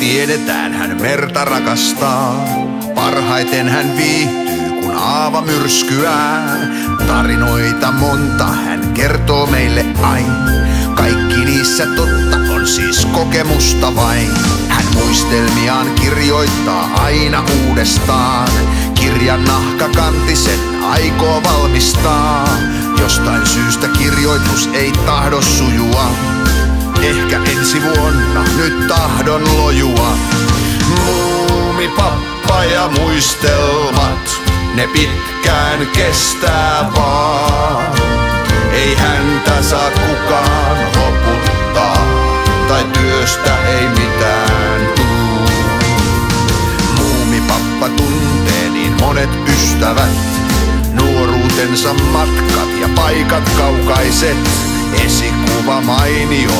Tiedetään hän merta rakastaa, parhaiten hän viihtyy kun aava myrskyää. Tarinoita monta hän kertoo meille aina, kaikki niissä totta on siis kokemusta vain. Hän muistelmiaan kirjoittaa aina uudestaan, kirjan nahkakantisen aikoo valmistaa. Jostain syystä kirjoitus ei tahdo sujua, ehkä ensi vuonna nyt tahdon lojua. Muumipappa ja muistelmat, ne pitkään kestää vaan. Ei häntä saa kukaan hoputtaa, tai työstä ei mitään tuu. Muumipappa tuntee niin monet ystävät, nuoruutensa matkat ja paikat kaukaiset. Esikuva mainio